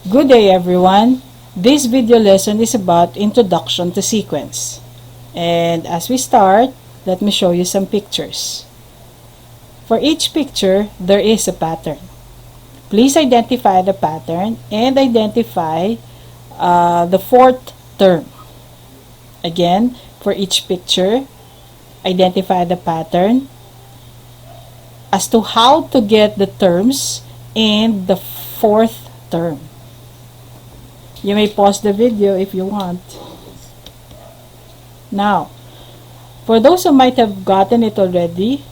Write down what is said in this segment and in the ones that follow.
Good day everyone. This video lesson is about introduction to sequence. And as we start, let me show you some pictures. For each picture, there is a pattern. Please identify the pattern and identify the fourth term. Again, for each picture, identify the pattern as to how to get the terms and the fourth term. You may pause the video if you want. Now, for those who might have gotten it already,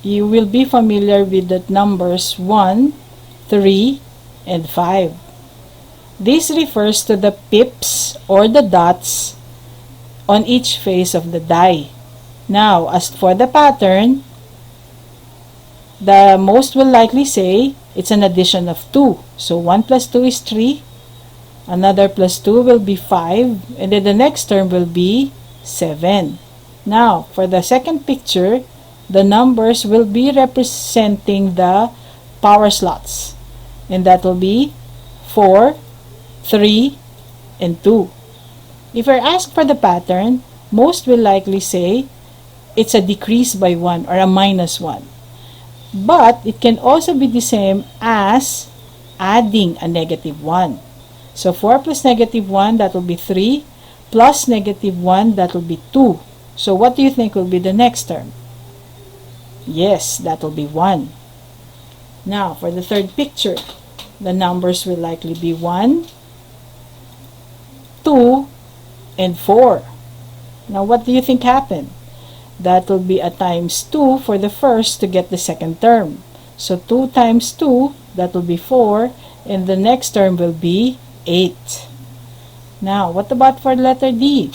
you will be familiar with the numbers 1, 3, and 5. This refers to the pips or the dots on each face of the die. Now, as for the pattern, the most will likely say it's an addition of 2. So 1 plus 2 is 3. Another plus 2 will be 5. And then the next term will be 7. Now, for the second picture, the numbers will be representing the power slots. And that will be 4, 3, and 2. If you're asked for the pattern, most will likely say it's a decrease by 1 or a minus 1. But it can also be the same as adding a negative 1. So 4 plus negative 1, that will be 3, plus negative 1, that will be 2. So what do you think will be the next term? Yes, that will be 1. Now, for the third picture, the numbers will likely be 1, 2, and 4. Now, what do you think happened? That will be a times 2 for the first to get the second term. So 2 times 2, that will be 4, and the next term will be 8. Now, what about for letter D?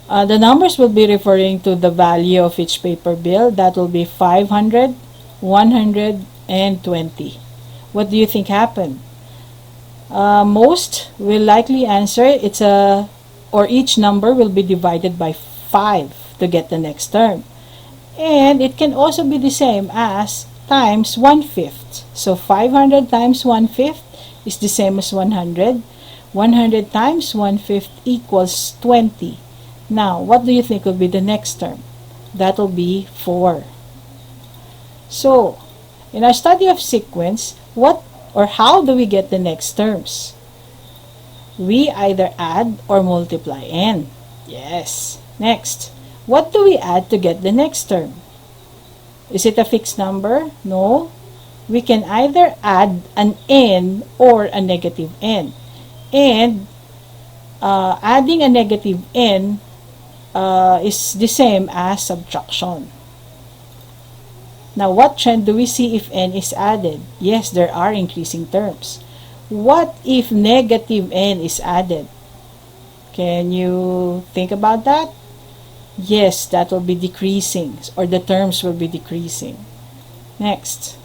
The numbers will be referring to the value of each paper bill. That will be 500, 100, and 20. What do you think happened? Most will likely answer or each number will be divided by 5 to get the next term. And it can also be the same as times 1/5. So 500 times 1/5 is the same as 100. 100 times 1/5 equals 20. Now, what do you think will be the next term? That will be 4. So, in our study of sequence, what or how do we get the next terms? We either add or multiply n. Yes. Next, what do we add to get the next term? Is it a fixed number? No. We can either add an n or a negative n. And adding a negative n is the same as subtraction. Now, what trend do we see if n is added? Yes, there are increasing terms. What if negative n is added? Can you think about that? Yes, that will be decreasing, or the terms will be decreasing. Next,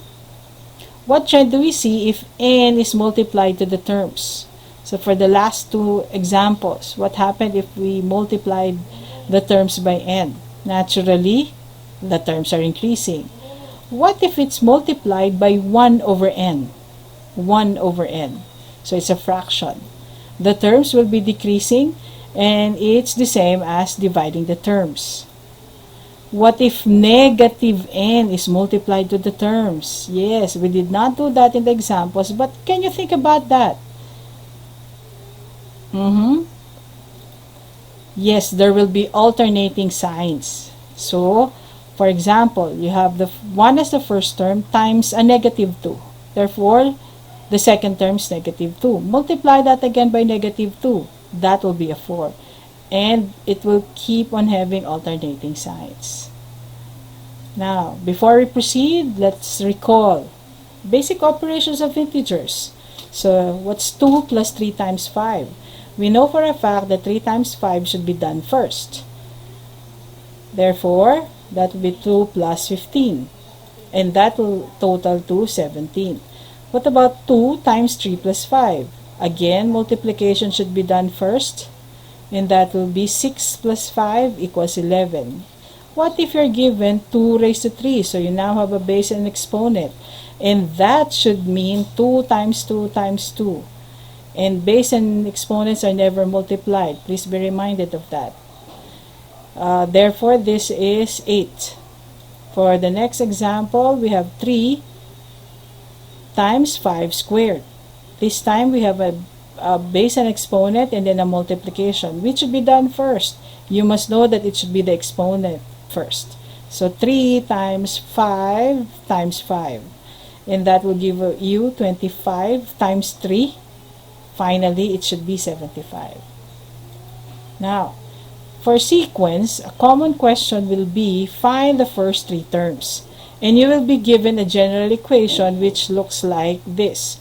what trend do we see if n is multiplied to the terms? So for the last two examples, what happened if we multiplied the terms by n? Naturally, the terms are increasing. What if it's multiplied by 1 over n? 1 over n. So it's a fraction. The terms will be decreasing, and it's the same as dividing the terms. What if negative n is multiplied to the terms? Yes, we did not do that in the examples, but can you think about that? Yes, there will be alternating signs. So, for example, you have the 1 as the first term times a negative 2. Therefore, the second term is negative 2. Multiply that again by negative 2. That will be a 4. And it will keep on having alternating signs. Now, before we proceed, let's recall basic operations of integers. So, what's 2 plus 3 times 5? We know for a fact that 3 times 5 should be done first. Therefore, that will be 2 plus 15. And that will total to 17. What about 2 times 3 plus 5? Again, multiplication should be done first. And that will be 6 plus 5 equals 11. What if you're given 2 raised to 3? So you now have a base and exponent. And that should mean 2 times 2 times 2. And base and exponents are never multiplied. Please be reminded of that. Therefore, this is 8. For the next example, we have 3 times 5 squared. This time we have a base and exponent and then a multiplication. Which should be done first? You must know that it should be the exponent first. So 3 times 5 times 5. And that will give you 25 times 3. Finally, it should be 75. Now, for sequence, a common question will be find the first 3 terms. And you will be given a general equation which looks like this.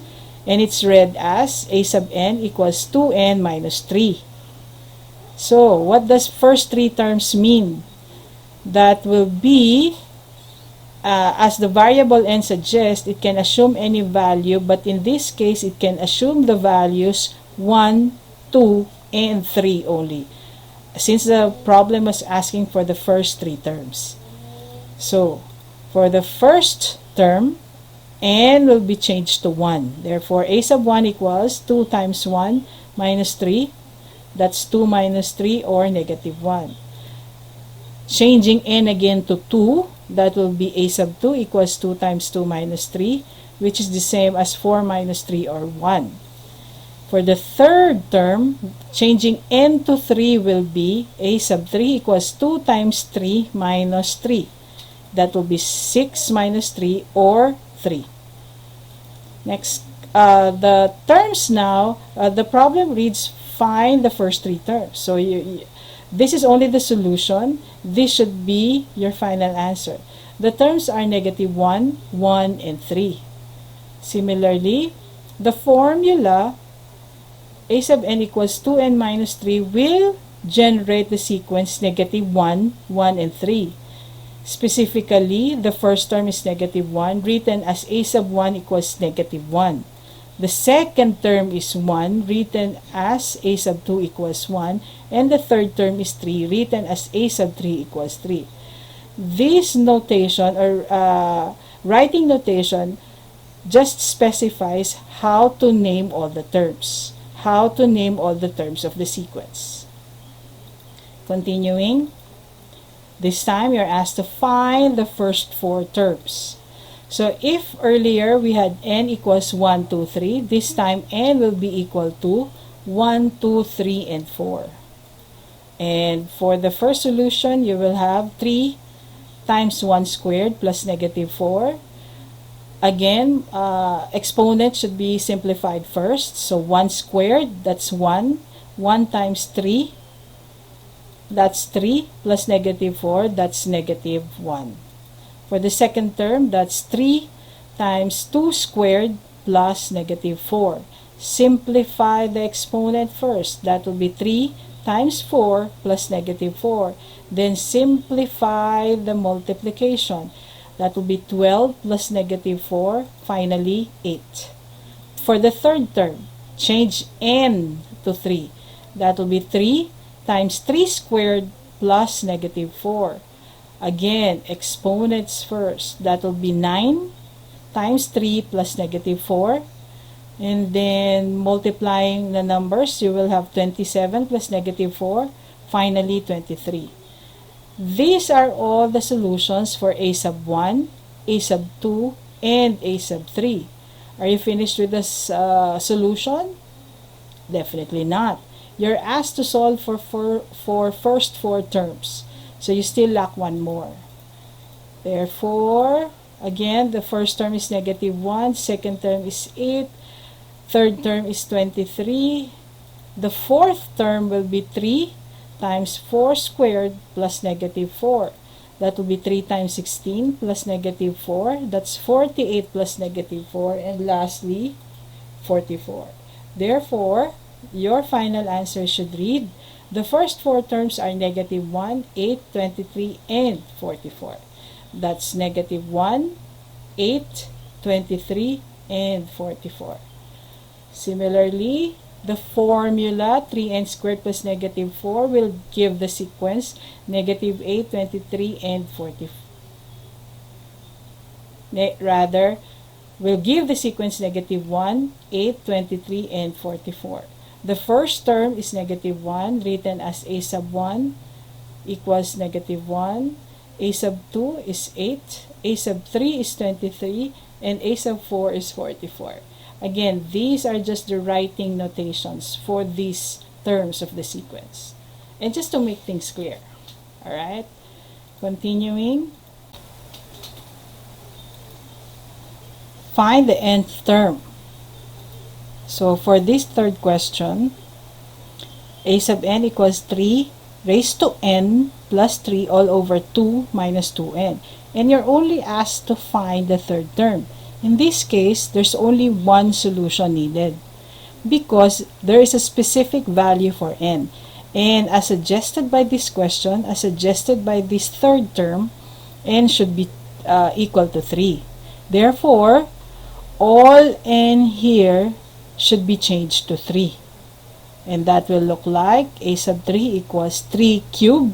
And it's read as a sub n equals 2n minus 3. So, what does first 3 terms mean? That will be, as the variable n suggests, it can assume any value, but in this case, it can assume the values 1, 2, and 3 only, since the problem was asking for the first 3 terms. So, for the first term, n will be changed to 1. Therefore, a sub 1 equals 2 times 1 minus 3. That's 2 minus 3 or negative 1. Changing n again to 2, that will be a sub 2 equals 2 times 2 minus 3, which is the same as 4 minus 3 or 1. For the third term, changing n to 3 will be a sub 3 equals 2 times 3 minus 3. That will be 6 minus 3 or 3. Next, the terms now, the problem reads find the first 3 terms. So this is only the solution. This should be your final answer. The terms are negative 1, 1, and 3. Similarly, the formula a sub n equals 2n minus 3 will generate the sequence negative 1, 1, and 3. Specifically, the first term is negative 1, written as a sub 1 equals negative 1. The second term is 1, written as a sub 2 equals 1. And the third term is 3, written as a sub 3 equals 3. This notation, or writing notation, just specifies how to name all the terms. How to name all the terms of the sequence. Continuing. This time, you're asked to find the first 4 terms. So, if earlier we had n equals 1, 2, 3, this time n will be equal to 1, 2, 3, and 4. And for the first solution, you will have 3 times 1 squared plus negative 4. Again, exponent should be simplified first. So, 1 squared, that's 1. 1 times 3. That's 3 plus negative 4, that's negative 1. For the second term, that's 3 times 2 squared plus negative 4. Simplify the exponent first. That will be 3 times 4 plus negative 4. Then simplify the multiplication. That will be 12 plus negative 4. Finally, 8. For the third term, change n to 3. That will be 3 times 3 squared plus negative 4. Again, exponents first. That will be 9 times 3 plus negative 4. And then multiplying the numbers, you will have 27 plus negative 4. Finally, 23. These are all the solutions for a sub 1, a sub 2, and a sub 3. Are you finished with this solution? Definitely not. You're asked to solve for first 4 terms. So you still lack 1 more. Therefore, again, the first term is negative 1, second term is 8, third term is 23. The fourth term will be 3 times 4 squared plus negative 4. That will be 3 times 16 plus negative 4. That's 48 plus negative 4. And lastly, 44. Therefore, your final answer should read, the first 4 terms are negative 1, 8, 23, and 44. That's negative 1, 8, 23, and 44. Similarly, the formula 3n squared plus negative 4 will give the sequence negative 8, 23, and 44. Rather, will give the sequence negative 1, 8, 23, and 44. The first term is negative 1, written as a sub 1 equals negative 1. A sub 2 is 8. A sub 3 is 23. And a sub 4 is 44. Again, these are just the writing notations for these terms of the sequence. And just to make things clear. Alright? Continuing. Find the nth term. So for this third question, a sub n equals 3 raised to n plus 3 all over 2 minus 2n. And you're only asked to find the third term. In this case, there's only one solution needed because there is a specific value for n. And as suggested by this question, as suggested by this third term, n should be equal to 3. Therefore, all n here should be changed to 3. And that will look like a sub 3 equals 3 cubed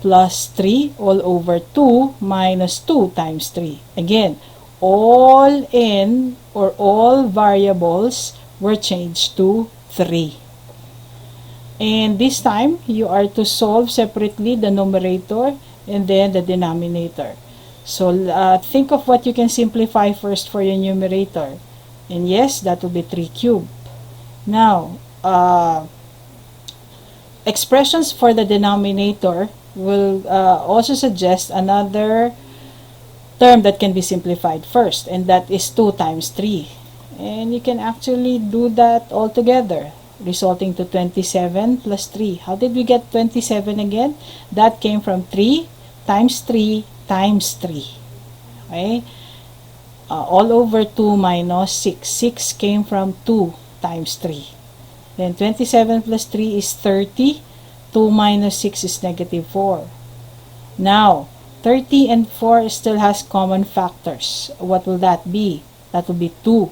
plus 3 all over 2 minus 2 times 3. Again, all n or all variables were changed to 3. And this time, you are to solve separately the numerator and then the denominator. So think of what you can simplify first for your numerator. And yes, that will be 3 cubed. Now, expressions for the denominator will also suggest another term that can be simplified first, and that is 2 times 3. And you can actually do that all together, resulting to 27 plus 3. How did we get 27 again? That came from 3 times 3 times 3. Okay? All over 2 minus 6. 6 came from 2 times 3. Then 27 plus 3 is 30. 2 minus 6 is negative 4. Now, 30 and 4 still has common factors. What will that be? That will be 2.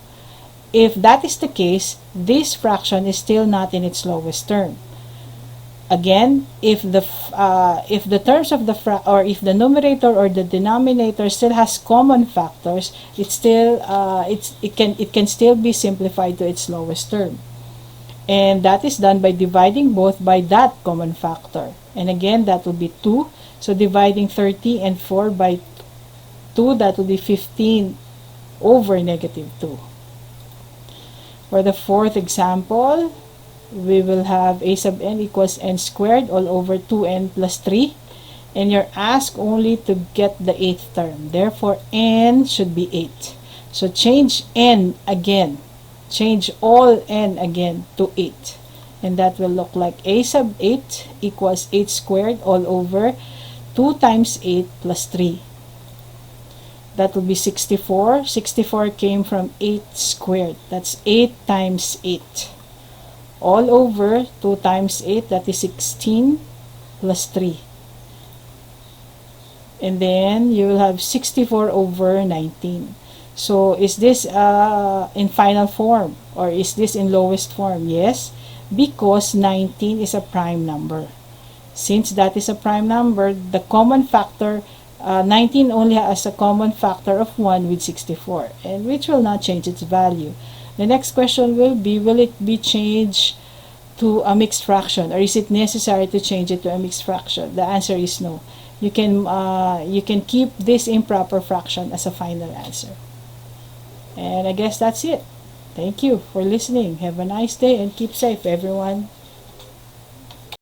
If that is the case, this fraction is still not in its lowest term. Again, if the terms of the if the numerator or the denominator still has common factors, it can still be simplified to its lowest term. And that is done by dividing both by that common factor. And again, that will be 2. So dividing 30 and 4 by 2, that will be 15 over negative 2. For the fourth example, we will have a sub n equals n squared all over 2n plus 3. And you're asked only to get the 8th term. Therefore, n should be 8. So change n again. Change all n again to 8. And that will look like a sub 8 equals 8 squared all over 2 times 8 plus 3. That will be 64. 64 came from 8 squared. That's 8 times 8. All over 2 times 8, that is 16 plus 3. And then you will have 64 over 19. So is this in final form or is this in lowest form? Yes, because 19 is a prime number. Since that is a prime number, the common factor, 19 only has a common factor of 1 with 64, and which will not change its value. The next question will be, will it be changed to a mixed fraction, or is it necessary to change it to a mixed fraction? The answer is no. You can keep this improper fraction as a final answer. And I guess that's it. Thank you for listening. Have a nice day and keep safe, everyone.